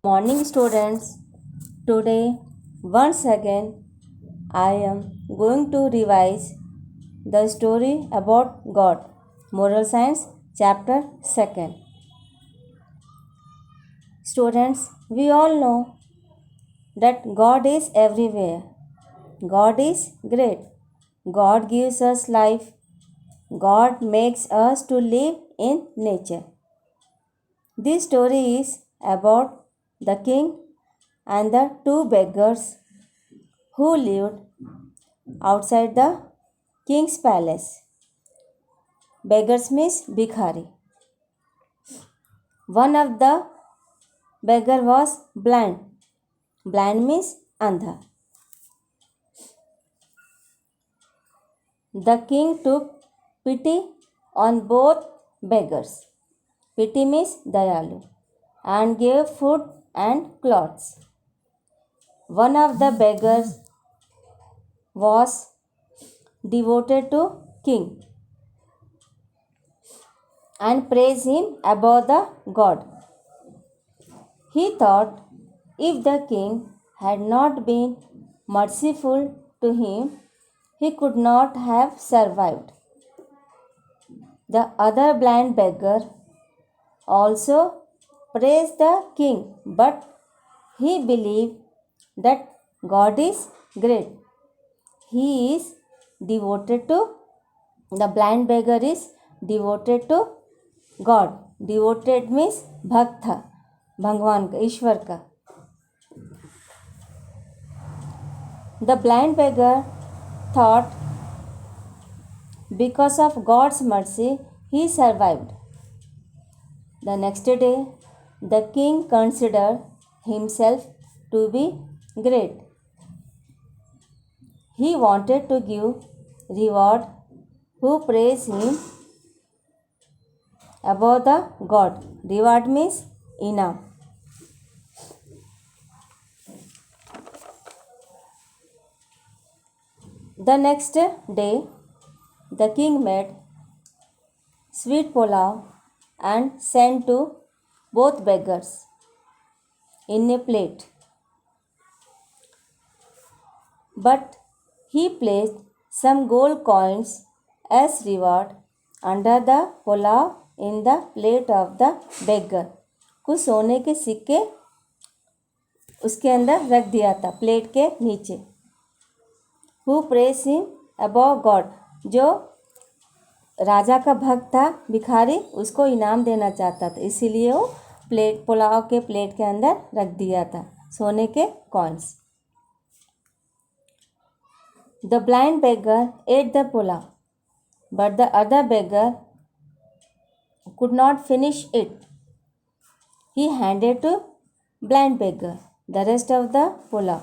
Morning students, today once again I am going to revise the story about God. Moral Science chapter 2nd. Students, we all know that God is everywhere. God is great. God gives us life. God makes us to live in nature. This story is about the king and the two beggars who lived outside the king's palace. Beggars means Bhikhari. One of the beggar was blind. Blind means Andha. The king took pity on both beggars. Pity means Dayalu and gave food and clothes. One of the beggars was devoted to king and praised him above the god. He thought if the king had not been merciful to him, he could not have survived. The other blind beggar also praised the king, but he believed that God is great. He is devoted to, the blind beggar is devoted to God. Devoted means भक्त, भगवान का, ईश्वर का. The blind beggar thought because of God's mercy he survived. The next day, the king considered himself to be great. He wanted to give reward who praise him above the God. Reward means inam. The next day, the king made sweet pulao and sent to both beggars in a plate. But he placed some gold coins as reward under the pulao in the plate of the beggar. कुछ सोने के सिक्के उसके अंदर रख दिया था plate के नीचे. Who praised him above God? जो राजा का भक्त था भिखारी, उसको इनाम देना चाहता था, इसीलिए वो प्लेट पुलाव के प्लेट के अंदर रख दिया था सोने के coins. The blind beggar ate the pulao, but the other beggar could not finish it. He handed to blind beggar the rest of the pulao.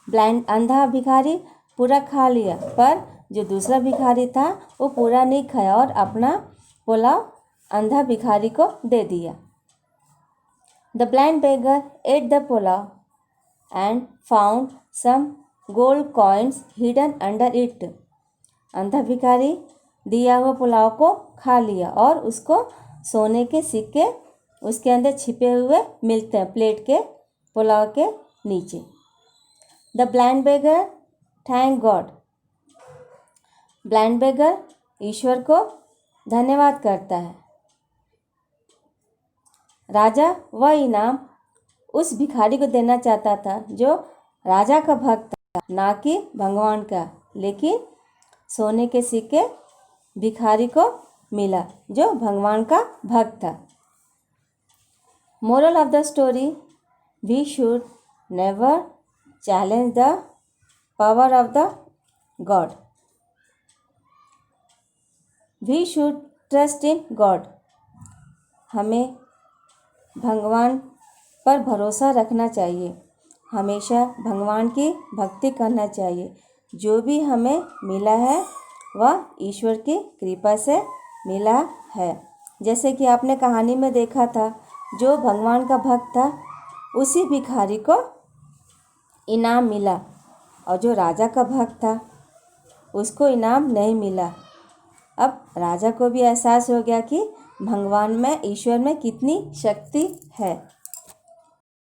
Blind अंधा भिखारी पूरा खा लिया, पर जो दूसरा भिखारी था वो पूरा नहीं खाया और अपना पुलाव अंधा भिखारी को दे दिया. The blind beggar ate the pulao and found some gold coins hidden under it. अंधा भिखारी दिया हुआ पुलाव को खा लिया और उसको सोने के सिक्के उसके अंदर छिपे हुए मिलते हैं प्लेट के पुलाव के नीचे. The blind beggar thank God. Blind beggar ईश्वर को धन्यवाद करता है. राजा वह इनाम उस भिखारी को देना चाहता था जो राजा का भक्त था, ना कि भगवान का, लेकिन सोने के सिक्के भिखारी को मिला जो भगवान का भक्त था. Moral of the story, we should never challenge the power of the God. We should trust in God. हमें भगवान पर भरोसा रखना चाहिए. हमेशा भगवान की भक्ति करना चाहिए. जो भी हमें मिला है वह ईश्वर की कृपा से मिला है. जैसे कि आपने कहानी में देखा था, जो भगवान का भक्त था उसी भिखारी को इनाम मिला और जो राजा का भक्त था उसको इनाम नहीं मिला. अब राजा को भी एहसास हो गया कि भगवान में, ईश्वर में कितनी शक्ति है।